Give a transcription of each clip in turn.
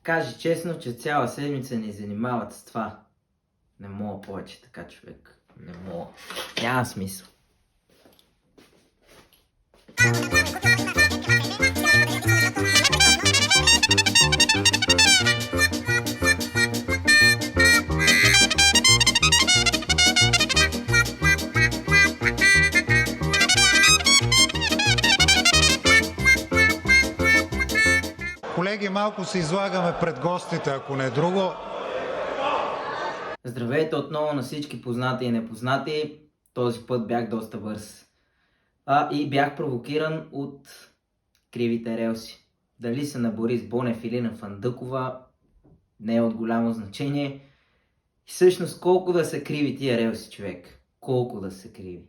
Кажи честно, че цяла седмица ни занимават с това. Не мога повече така, човек. Не мога. Няма смисъл. Колеги, малко се излагаме пред гостите, ако не е друго. Здравейте отново на всички познати и непознати. Този път бях доста бърз. И бях провокиран от кривите релси. Дали са на Борис Бонев или на Фандъкова, не е от голямо значение. И всъщност колко да са криви тия релси, човек? Колко да са криви?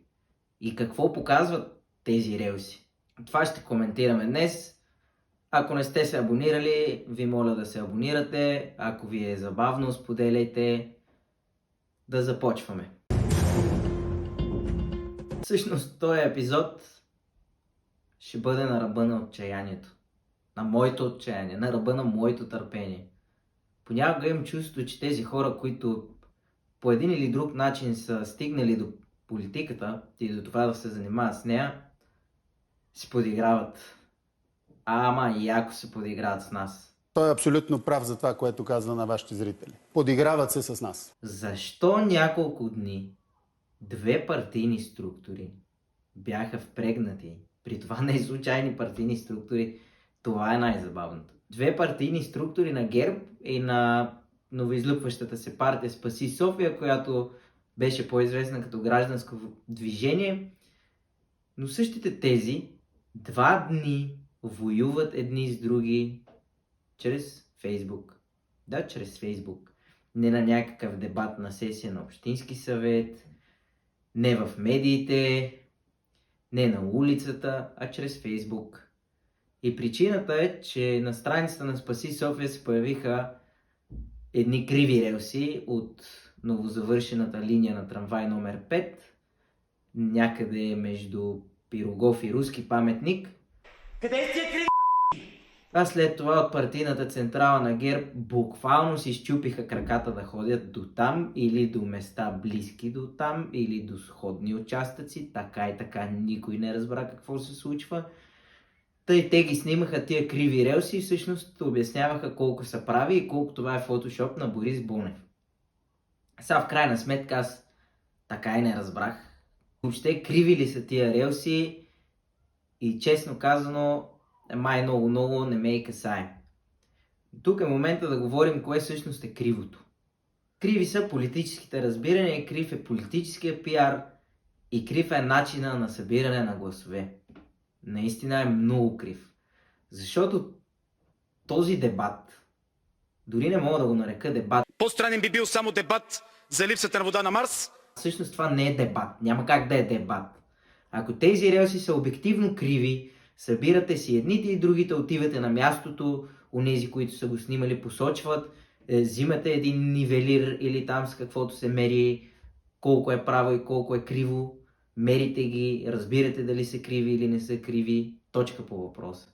И какво показват тези релси? Това ще коментираме днес. Ако не сте се абонирали, ви моля да се абонирате. Ако ви е забавно, споделяйте. Да започваме. Всъщност този епизод ще бъде на ръба на отчаянието. На моето отчаяние, на ръба на моето търпение. Понякога имам чувство, че тези хора, които по един или друг начин са стигнали до политиката и до това да се занимават с нея, се подиграват. Ама и яко се подиграват с нас. Той е абсолютно прав за това, което казва на вашите зрители. Подиграват се с нас. Защо няколко дни две партийни структури бяха впрегнати? При това не случайни партийни структури, това е най-забавното. Две партийни структури на ГЕРБ и на новоизлюпващата се партия Спаси София, която беше по-известна като гражданско движение. Но същите тези 2 дни воюват едни с други чрез Фейсбук. Да, чрез Фейсбук. Не на някакъв дебат на сесия на Общински съвет, не в медиите, не на улицата, а чрез Фейсбук. И причината е, че на страницата на Спаси София се появиха едни криви релси от новозавършената линия на трамвай номер 5, някъде между Пирогов и Руски паметник. Къде сте криви? А след това от партийната централа на ГЕРБ буквално си щупиха краката да ходят до там или до места близки до там или до сходни участъци. Така и така никой не разбра какво се случва. Тъй те ги снимаха тия криви релси и всъщност обясняваха колко са прави и колко това е фотошоп на Борис Бонев. Сега в крайна сметка аз така и не разбрах. Въобще криви ли са тия релси и честно казано май много не ме и касае. Тук е момента да говорим кое всъщност е кривото. Криви са политическите разбирания, крив е политическия пиар и крив е начина на събиране на гласове. Наистина е много крив. Защото този дебат, дори не мога да го нарека дебат. По-странен би бил само дебат за липсата на вода на Марс. Всъщност това не е дебат. Няма как да е дебат. Ако тези релси са обективно криви, събирате си едните и другите, отивате на мястото, онези, които са го снимали, посочват, взимате един нивелир или там с каквото се мери, колко е право и колко е криво, мерите ги, разбирате дали са криви или не са криви, точка по въпроса.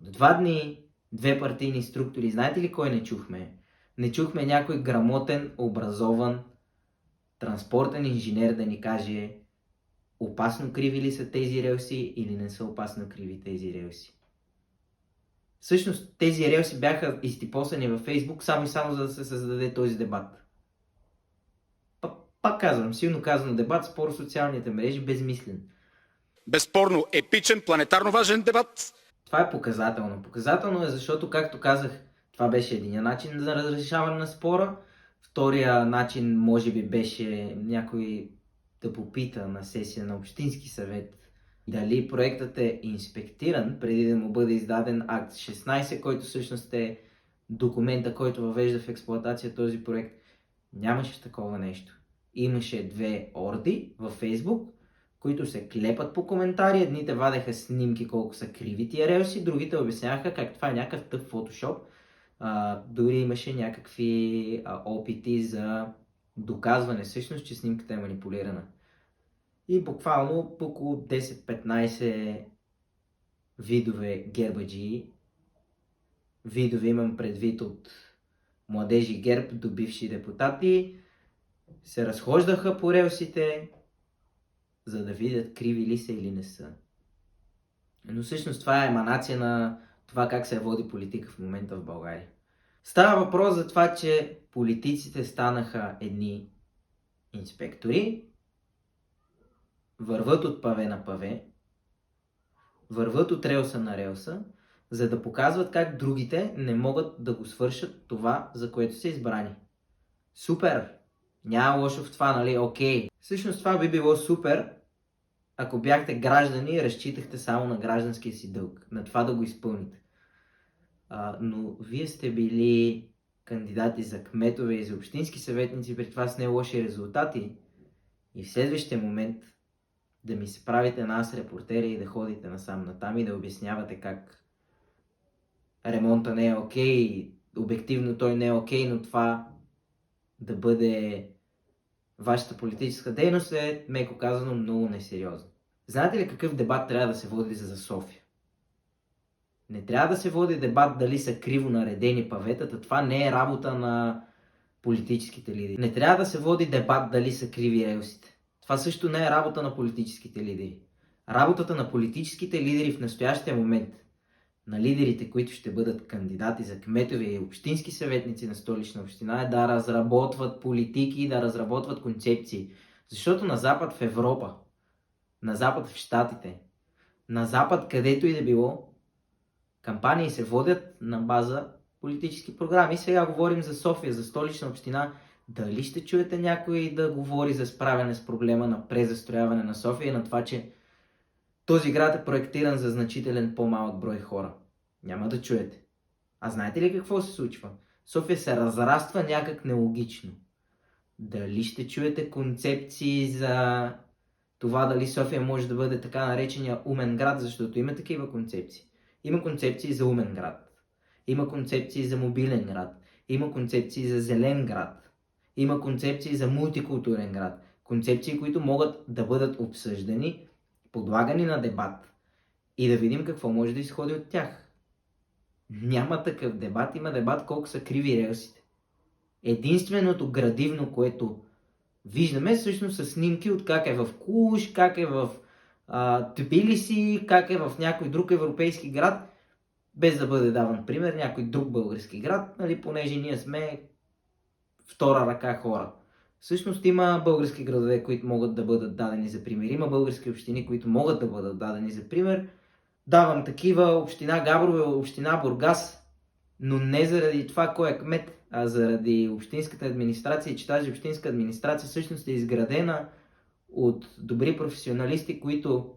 До 2 дни, 2 партийни структури, знаете ли кой не чухме? Не чухме някой грамотен, образован, транспортен инженер да ни каже опасно криви ли са тези релси или не са опасно криви тези релси. Всъщност тези релси бяха изтипосани във Фейсбук само за да се създаде този дебат. Пак казвам, силно казано дебат, спор в социалните мрежи, безмислен. Безспорно епичен, планетарно важен дебат. Това е показателно. Показателно е, защото, както казах, това беше един начин за разрешаване на спора. Втория начин може би беше някой да попита на сесия на Общински съвет дали проектът е инспектиран преди да му бъде издаден акт 16, който всъщност е документа, който въвежда в експлоатация този проект. Нямаше такова нещо. Имаше 2 орди във Фейсбук, които се клепат по коментари. Едните вадеха снимки колко са криви тия релси, другите обясняваха как това е някакъв тъп фотошоп. Дори имаше някакви опити за доказване всъщност, че снимката е манипулирана. И буквално около 10-15 видове гербаджии видове, имам предвид от младежи ГЕРБ до бивши депутати, се разхождаха по релсите, за да видят криви ли са или не са. Но всъщност това е еманация на това как се води политика в момента в България. Става въпрос за това, че политиците станаха едни инспектори, върват от паве на паве, върват от релса на релса, за да показват как другите не могат да го свършат това, за което са избрани. Супер! Няма лошо в това, нали? Окей. Всъщност това би било супер, ако бяхте граждани и разчитахте само на гражданския си дълг, на това да го изпълните. Но вие сте били кандидати за кметове и за общински съветници, при това с не лоши резултати, и в следващия момент да ми се правите нас репортери и да ходите насам натам и да обяснявате как ремонта не е окей, обективно той не е окей, но това да бъде вашата политическа дейност е, меко казано, много несериозно. Знаете ли какъв дебат трябва да се води за София? Не трябва да се води дебат дали са криво наредени паветата, това не е работа на политическите лидери. Не трябва да се води дебат дали са криви релсите. Това също не е работа на политическите лидери. Работата на политическите лидери в настоящия момент, на лидерите, които ще бъдат кандидати за кметове и общински съветници на Столична община, е да разработват политики, да разработват концепции. Защото на Запад в Европа, на Запад в Щатите, на Запад където и да било, кампании се водят на база политически програми. Сега говорим за София, за Столична община. Дали ще чуете някой да говори за справяне с проблема на презастрояване на София и на това, че този град е проектиран за значителен по-малък брой хора? Няма да чуете. А знаете ли какво се случва? София се разраства някак нелогично. Дали ще чуете концепции за това дали София може да бъде така наречения умен град, защото има такива концепции. Има концепции за умен град. Има концепции за мобилен град. Има концепции за зелен град. Има концепции за мултикултурен град. Концепции, които могат да бъдат обсъждани, подлагани на дебат и да видим какво може да изходи от тях. Няма такъв дебат, има дебат колко са криви релсите. Единственото градивно, което виждаме, всъщност са снимки от как е в Клуж, как е в Тбилиси, как е в някой друг европейски град, без да бъде даван пример, някой друг български град, нали, понеже ние сме втора ръка хора. Всъщност има български градове, които могат да бъдат дадени за пример. Има български общини, които могат да бъдат дадени за пример. Давам такива: община Габрово, община Бургас, но не заради това кой е кмет, а заради общинската администрация, и че тази общинска администрация всъщност е изградена от добри професионалисти, които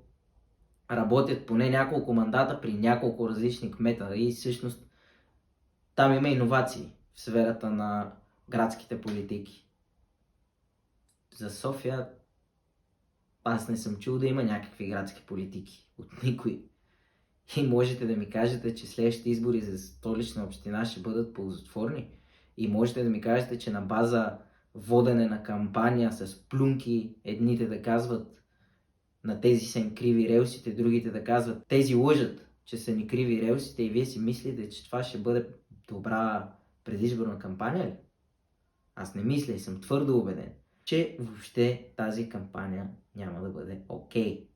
работят поне няколко мандата при няколко различни кмета, и всъщност там има иновации в сферата на градските политики. За София аз не съм чул да има някакви градски политики от никой. И можете да ми кажете, че следващите избори за Столична община ще бъдат ползотворни. И можете да ми кажете, че на база водене на кампания с плюнки едните да казват на тези са им криви релсите, другите да казват тези лъжат, че са ни криви релсите, и вие си мислите, че това ще бъде добра предизборна кампания ли? Аз не мисля и съм твърдо убеден, че въобще тази кампания няма да бъде окей.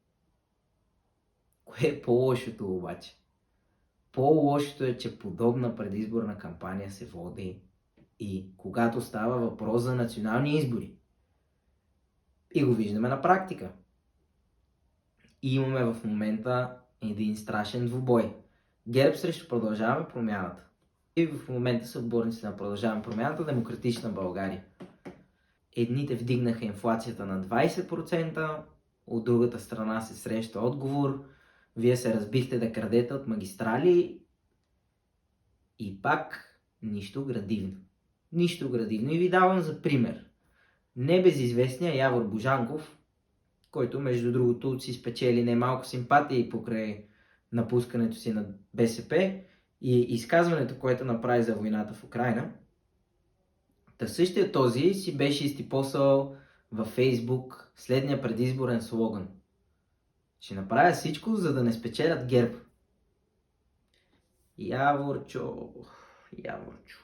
Кое е по-лошото обаче? По-лошото е, че подобна предизборна кампания се води и когато става въпрос за национални избори. И го виждаме на практика. И имаме в момента един страшен двубой. ГЕРБ срещу Продължаваме промяната. И в момента са отборници на Продължаваме промяната, Демократична България. Едните вдигнаха инфлацията на 20%, от другата страна се среща отговор: вие се разбихте да крадете от магистрали, и пак нищо градивно. Нищо градивно. И ви давам за пример небезизвестния Явор Божанков, който между другото си спечели немалко симпатии покрай напускането си на БСП и изказването, което направи за войната в Украйна. Та същия този си беше изтипосал във Фейсбук следния предизборен слоган: ще направя всичко, за да не спечелят ГЕРБ. Яворчо, Яворчо.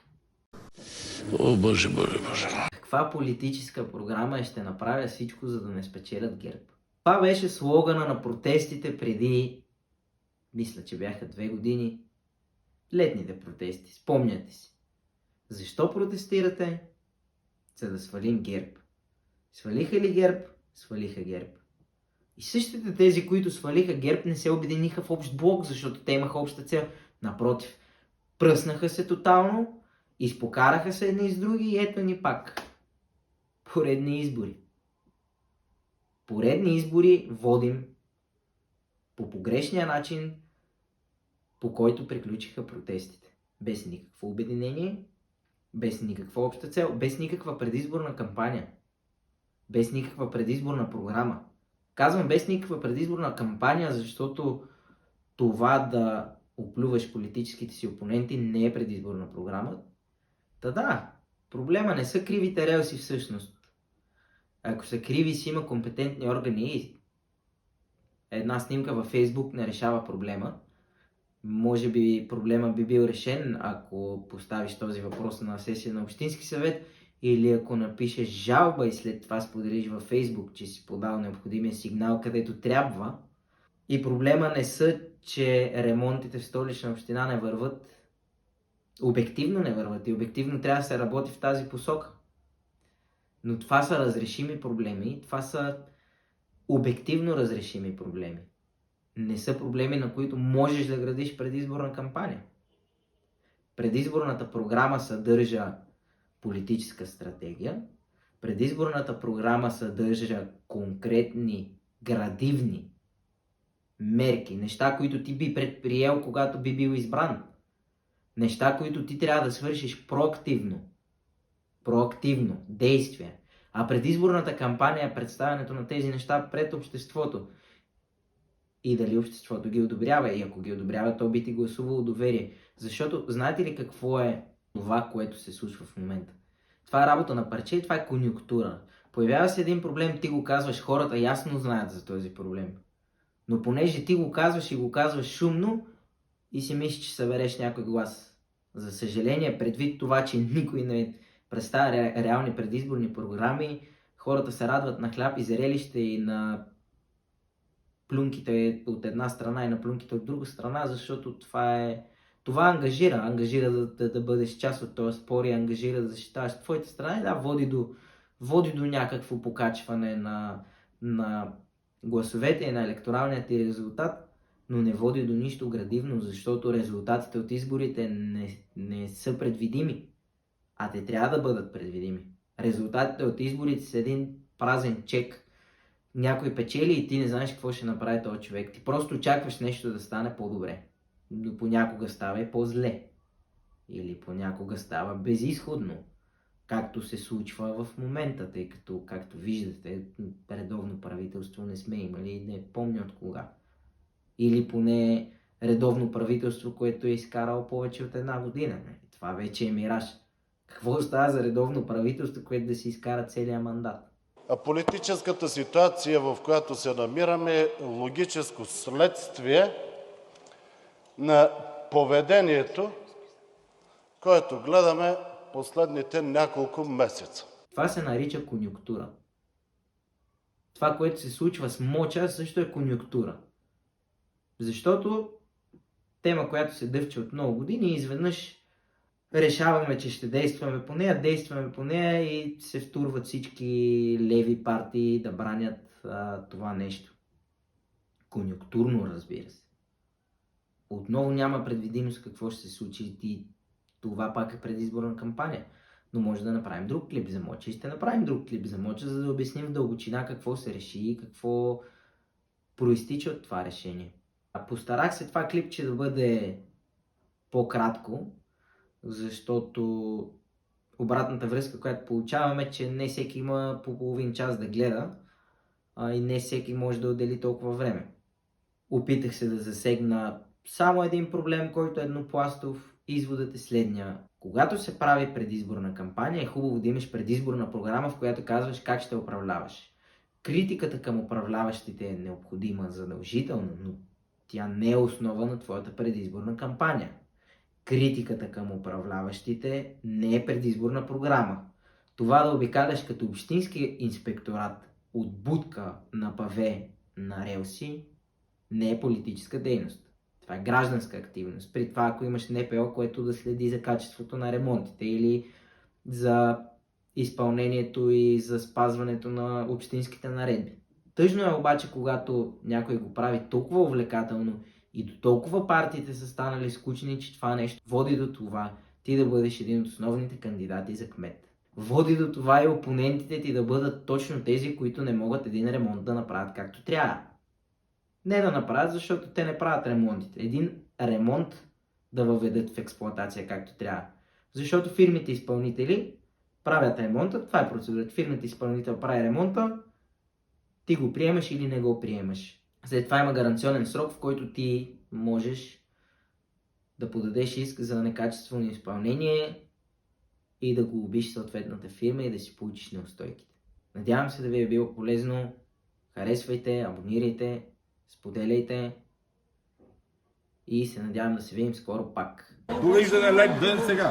О, Боже, Боже, Боже. Каква политическа програма е ще направя всичко, за да не спечелят ГЕРБ? Това беше слогана на протестите преди, мисля, че бяха 2 години. Летните протести, спомняте си. Защо протестирате? За да свалим ГЕРБ. Свалиха ли ГЕРБ? Свалиха ГЕРБ. И същите тези, които свалиха ГЕРБ, не се обединиха в общ блок, защото те имаха обща цел. Напротив, пръснаха се тотално, изпокараха се едни с други и ето ни пак. Поредни избори. Поредни избори водим по погрешния начин, по който приключиха протестите. Без никакво обединение, без никаква обща цел, без никаква предизборна кампания, без никаква предизборна програма. Казвам без никаква предизборна кампания, защото това да оплюваш политическите си опоненти не е предизборна програма. Та да, проблема не са кривите релси всъщност. Ако са криви, си има компетентни органи. Една снимка във Фейсбук не решава проблема. Може би проблема би бил решен, ако поставиш този въпрос на сесия на Общински съвет или ако напишеш жалба и след това споделиш във Фейсбук, че си подал необходимия сигнал където трябва. И проблема не са, че ремонтите в Столична община не върват. Обективно не върват и обективно трябва да се работи в тази посока. Но това са разрешими проблеми, това са обективно разрешими проблеми. Не са проблеми, на които можеш да градиш предизборна кампания. Предизборната програма съдържа политическа стратегия, предизборната програма съдържа конкретни, градивни мерки, неща, които ти би предприел, когато би бил избран. Неща, които ти трябва да свършиш проактивно, действие. А предизборната кампания е представянето на тези неща пред обществото. И дали обществото ги одобрява. И ако ги одобрява, то би ти гласувало доверие. Защото знаете ли какво е това, което се случва в момента? Това е работа на парче и това е конюнктура. Появява се един проблем, ти го казваш, хората ясно знаят за този проблем. Но понеже ти го казваш и го казваш шумно и си мислиш, че събереш някой глас. За съжаление, предвид това, че никой не представя реални предизборни програми, хората се радват на хляб и зрелище и на плюнките от една страна и на плюнките от друга страна, защото това ангажира да бъдеш част от този спор и ангажира да защитаваш твоите страна и да, води до някакво покачване на гласовете и на електоралният ти резултат, но не води до нищо градивно, защото резултатите от изборите не са предвидими, а те трябва да бъдат предвидими. Резултатите от изборите са един празен чек. Някой печели и ти не знаеш какво ще направи този човек. Ти просто очакваш нещо да стане по-добре. Но понякога става и по-зле. Или понякога става безизходно. Както се случва в момента, тъй като, както виждате, редовно правителство не сме имали, не помня от кога. Или поне редовно правителство, което е изкарало повече от 1 година. Това вече е мираж. Какво става за редовно правителство, което да си изкара целия мандат? А политическата ситуация, в която се намираме, е логическо следствие на поведението, което гледаме последните няколко месеца. Това се нарича конюнктура. Това, което се случва с моча, също е конюнктура. Защото тема, която се дъвче от много години, изведнъж решаваме, че ще действаме по нея и се втурват всички леви партии да бранят това нещо. Конюнктурно, разбира се. Отново няма предвидимост какво ще се случи и това пак е предизборна кампания. Но може да направим друг клип за моча и ще направим друг клип за моча, за да обясним в дълбочина какво се реши и какво проистича от това решение. Постарах се това клипче да бъде по-кратко, защото обратната връзка, която получаваме, че не всеки има по половин час да гледа и не всеки може да отдели толкова време. Опитах се да засегна само един проблем, който е еднопластов. Изводът е следния. Когато се прави предизборна кампания, е хубаво да имаш предизборна програма, в която казваш как ще управляваш. Критиката към управляващите е необходима задължително, но тя не е основа на твоята предизборна кампания. критиката към управляващите не е предизборна програма. Това да обикаляш като общински инспекторат от будка на паве на релси не е политическа дейност. Това е гражданска активност. При това, ако имаш НПО, което да следи за качеството на ремонтите или за изпълнението и за спазването на общинските наредби. Тъжно е обаче, когато някой го прави толкова увлекателно и до толкова партиите са станали скучни, че това нещо води до това ти да бъдеш един от основните кандидати за кмет. Води до това и опонентите ти да бъдат точно тези, които не могат един ремонт да направят както трябва. Не да направят, защото те не правят ремонтите. Един ремонт да въведат в експлоатация както трябва. Защото фирмите изпълнители правят ремонта, това е процедурата. Фирмата изпълнител прави ремонта, ти го приемаш или не го приемаш. След това има гаранционен срок, в който ти можеш да подадеш иск за некачествено изпълнение и да го убиш съответната фирма и да си получиш неустойките. Надявам се да ви е било полезно. Харесвайте, абонирайте, споделяйте и се надявам да се видим скоро пак. Довиждане, лек ден сега!